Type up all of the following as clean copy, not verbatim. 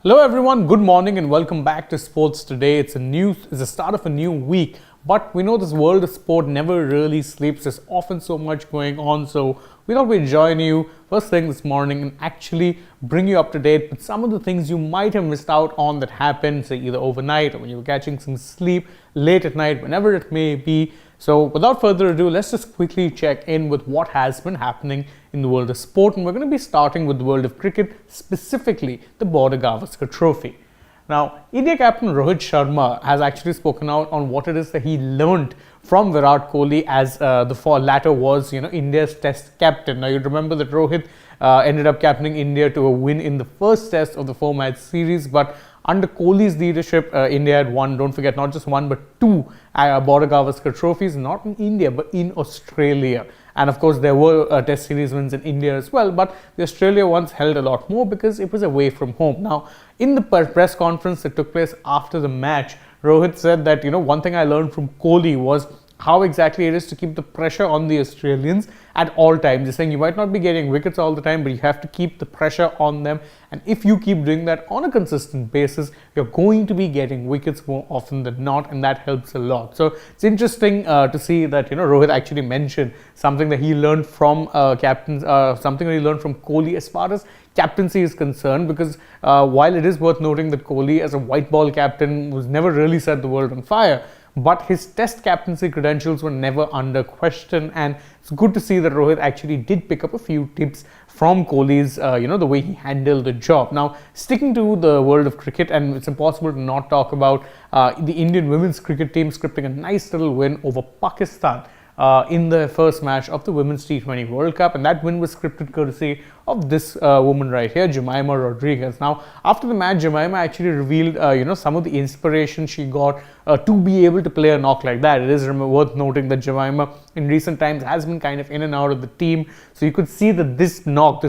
Hello everyone, good morning and welcome back to Sports Today. It's the start of a new week, but we know this world of sport never really sleeps. There's often so much going on, so we thought we'd join you first thing this morning and actually bring you up to date with some of the things you might have missed out on that happened, say either overnight or when you were catching some sleep, late at night, whenever it may be. So without further ado, let's just quickly check in with what has been happening in the world of sport, and we're going to be starting with the world of cricket, specifically the Border Gavaskar Trophy. Now, India captain Rohit Sharma has actually spoken out on what it is that he learned from Virat Kohli, as the latter was, India's Test captain. Now, you remember that Rohit ended up captaining India to a win in the first Test of the 4-match series, but under Kohli's leadership, India had won, don't forget, not just one but two Border Gavaskar trophies, not in India but in Australia. And of course, there were Test series wins in India as well, but the Australia ones held a lot more because it was away from home. Now, in the press conference that took place after the match, Rohit said that, one thing I learned from Kohli was how exactly it is to keep the pressure on the Australians at all times. He's saying you might not be getting wickets all the time, but you have to keep the pressure on them. And if you keep doing that on a consistent basis, you're going to be getting wickets more often than not, and that helps a lot. So it's interesting to see that, Rohit actually mentioned something that he learned from something that he learned from Kohli as far as captaincy is concerned, because while it is worth noting that Kohli as a white ball captain was never really set the world on fire, but his Test captaincy credentials were never under question, and it's good to see that Rohit actually did pick up a few tips from Kohli's, the way he handled the job. Now, sticking to the world of cricket, and it's impossible to not talk about the Indian women's cricket team scripting a nice little win over Pakistan in the first match of the Women's T20 World Cup, and that win was scripted courtesy of this woman right here, Jemimah Rodriguez. Now, after the match, Jemimah actually revealed, some of the inspiration she got to be able to play a knock like that. It is worth noting that Jemimah in recent times has been kind of in and out of the team, so you could see that this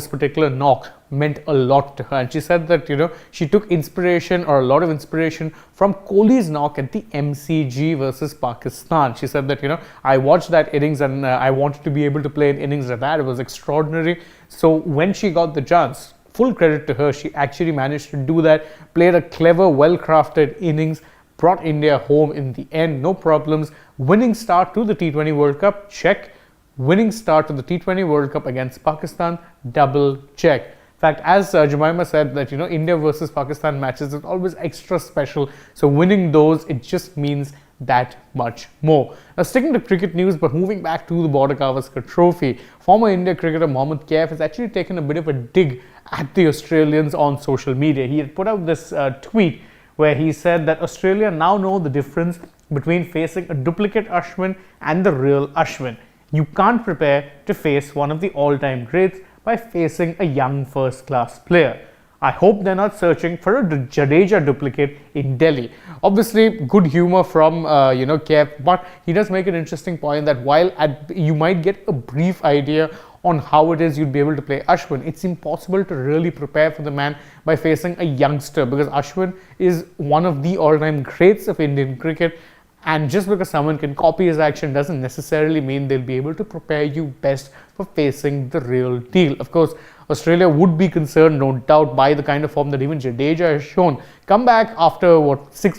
particular knock, meant a lot to her. And she said that, she took inspiration, or a lot of inspiration, from Kohli's knock at the MCG versus Pakistan. She said that, I watched that innings and I wanted to be able to play an innings like that. It was extraordinary. So when she got the chance, full credit to her, she actually managed to do that, played a clever, well-crafted innings, brought India home in the end, no problems. Winning start to the T20 World Cup, check. Winning start to the T20 World Cup against Pakistan, double check. In fact, as Jemimah said that, India versus Pakistan matches is always extra special. So winning those, it just means that much more. Now, sticking to cricket news, but moving back to the Border Gavaskar Trophy, former India cricketer Mohammad Kaif has actually taken a bit of a dig at the Australians on social media. He had put out this tweet where he said that Australia now know the difference between facing a duplicate Ashwin and the real Ashwin. You can't prepare to face one of the all-time greats by facing a young first-class player. I hope they're not searching for a Jadeja duplicate in Delhi. Obviously, good humor from, Kev, but he does make an interesting point that while you might get a brief idea on how it is you'd be able to play Ashwin, it's impossible to really prepare for the man by facing a youngster, because Ashwin is one of the all-time greats of Indian cricket. And just because someone can copy his action doesn't necessarily mean they'll be able to prepare you best for facing the real deal. Of course, Australia would be concerned, no doubt, by the kind of form that even Jadeja has shown. Come back after,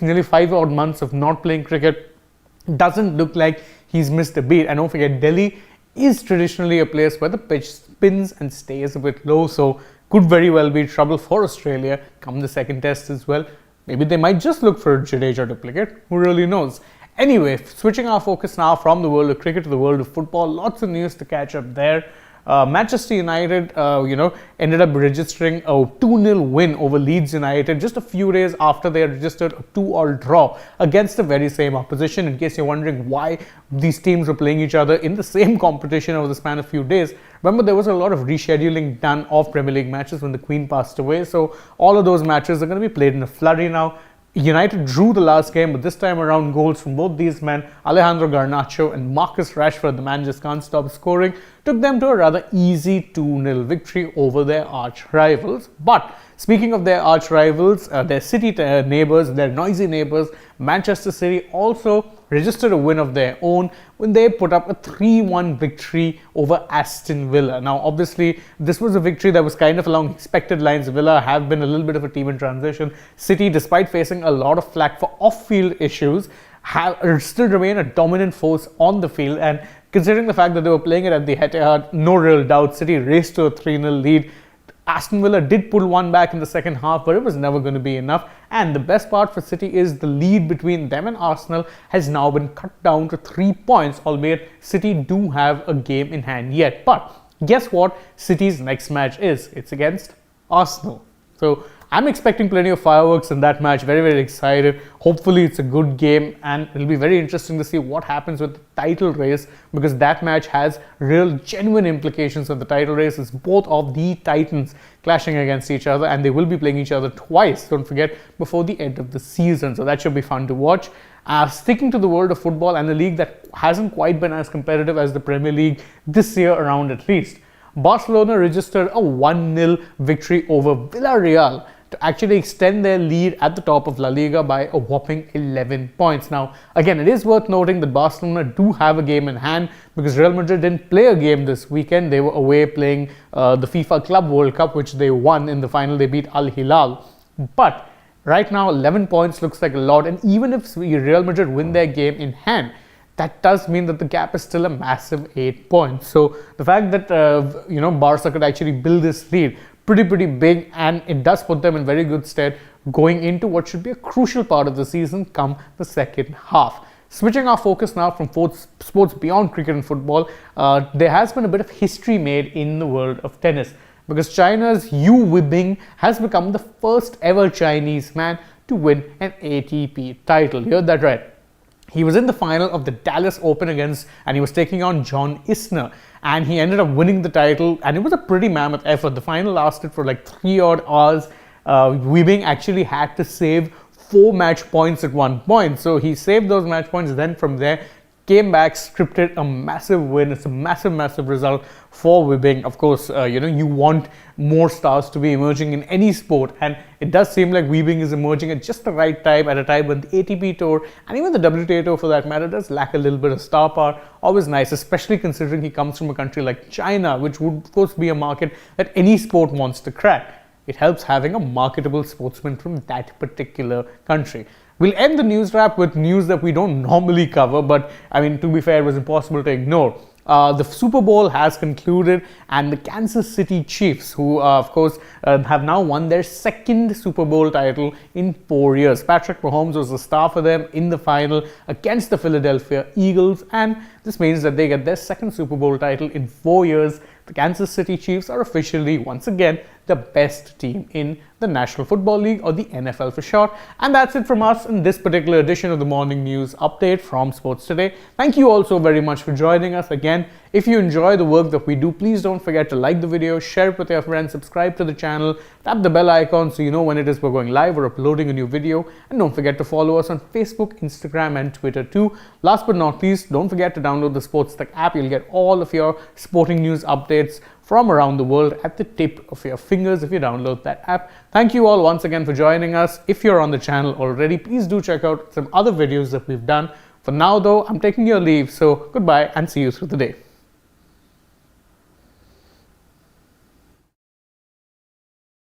nearly 5 odd months of not playing cricket. Doesn't look like he's missed a beat. And don't forget, Delhi is traditionally a place where the pitch spins and stays a bit low. So could very well be trouble for Australia come the second test as well. Maybe they might just look for a Jadeja duplicate. Who really knows? Anyway, switching our focus now from the world of cricket to the world of football. Lots of news to catch up there. Manchester United, ended up registering a 2-0 win over Leeds United just a few days after they had registered a 2-all draw against the very same opposition. In case you're wondering why these teams were playing each other in the same competition over the span of a few days, remember there was a lot of rescheduling done of Premier League matches when the Queen passed away. So all of those matches are going to be played in a flurry now. United drew the last game, but this time around goals from both these men, Alejandro Garnacho and Marcus Rashford, the man just can't stop scoring, took them to a rather easy 2-0 victory over their arch rivals. But speaking of their arch rivals, their city neighbours, their noisy neighbours, Manchester City also registered a win of their own when they put up a 3-1 victory over Aston Villa. Now, obviously, this was a victory that was kind of along expected lines. Villa have been a little bit of a team in transition. City, despite facing a lot of flack for off-field issues, have still remain a dominant force on the field, and considering the fact that they were playing it at the Etihad, no real doubt City raced to a 3-0 lead. Aston Villa did pull one back in the second half, but it was never going to be enough. And the best part for City is the lead between them and Arsenal has now been cut down to 3 points, albeit City do have a game in hand yet. But guess what City's next match is? It's against Arsenal. So I'm expecting plenty of fireworks in that match. Very, very excited. Hopefully it's a good game, and it'll be very interesting to see what happens with the title race, because that match has real genuine implications of the title race. It's both of the titans clashing against each other, and they will be playing each other twice, don't forget, before the end of the season. So that should be fun to watch. Sticking to the world of football and a league that hasn't quite been as competitive as the Premier League this year around at least, Barcelona registered a 1-0 victory over Villarreal to actually extend their lead at the top of La Liga by a whopping 11 points. Now, again, it is worth noting that Barcelona do have a game in hand, because Real Madrid didn't play a game this weekend. They were away playing the FIFA Club World Cup, which they won in the final. They beat Al Hilal. But right now, 11 points looks like a lot. And even if Real Madrid win their game in hand, that does mean that the gap is still a massive 8 points. So the fact that Barca could actually build this lead pretty big, and it does put them in very good stead going into what should be a crucial part of the season come the second half. Switching our focus now from sports beyond cricket and football, there has been a bit of history made in the world of tennis, because China's Yu Weibing has become the first ever Chinese man to win an ATP title. You heard that right. He was in the final of the Dallas Open and he was taking on John Isner, and he ended up winning the title, and it was a pretty mammoth effort. The final lasted for like 3 odd hours. Weibing actually had to save 4 match points at one point, so he saved those match points. Then from there, came back, scripted a massive win. It's a massive result for Weibing. Of course, you want more stars to be emerging in any sport, and it does seem like Weibing is emerging at just the right time, at a time when the ATP Tour and even the WTA Tour for that matter does lack a little bit of star power. Always nice, especially considering he comes from a country like China, which would of course be a market that any sport wants to crack. It helps having a marketable sportsman from that particular country. We'll end the news wrap with news that we don't normally cover, but I mean, to be fair, it was impossible to ignore. The Super Bowl has concluded, and the Kansas City Chiefs, who of course have now won their second Super Bowl title in 4 years. Patrick Mahomes was the star for them in the final against the Philadelphia Eagles, and this means that they get their second Super Bowl title in 4 years. The Kansas City Chiefs are officially, once again, the best team in the National Football League, or the NFL for short. And that's it from us in this particular edition of the Morning News Update from Sports Today. Thank you all so very much for joining us. Again, if you enjoy the work that we do, please don't forget to like the video, share it with your friends, subscribe to the channel, tap the bell icon so you know when it is we're going live or uploading a new video, and don't forget to follow us on Facebook, Instagram and Twitter too. Last but not least, don't forget to download the AajTak app. You'll get all of your sporting news updates from around the world at the tip of your fingers if you download that app. Thank you all once again for joining us. If you're on the channel already, please do check out some other videos that we've done. For now though, I'm taking your leave, so goodbye and see you through the day.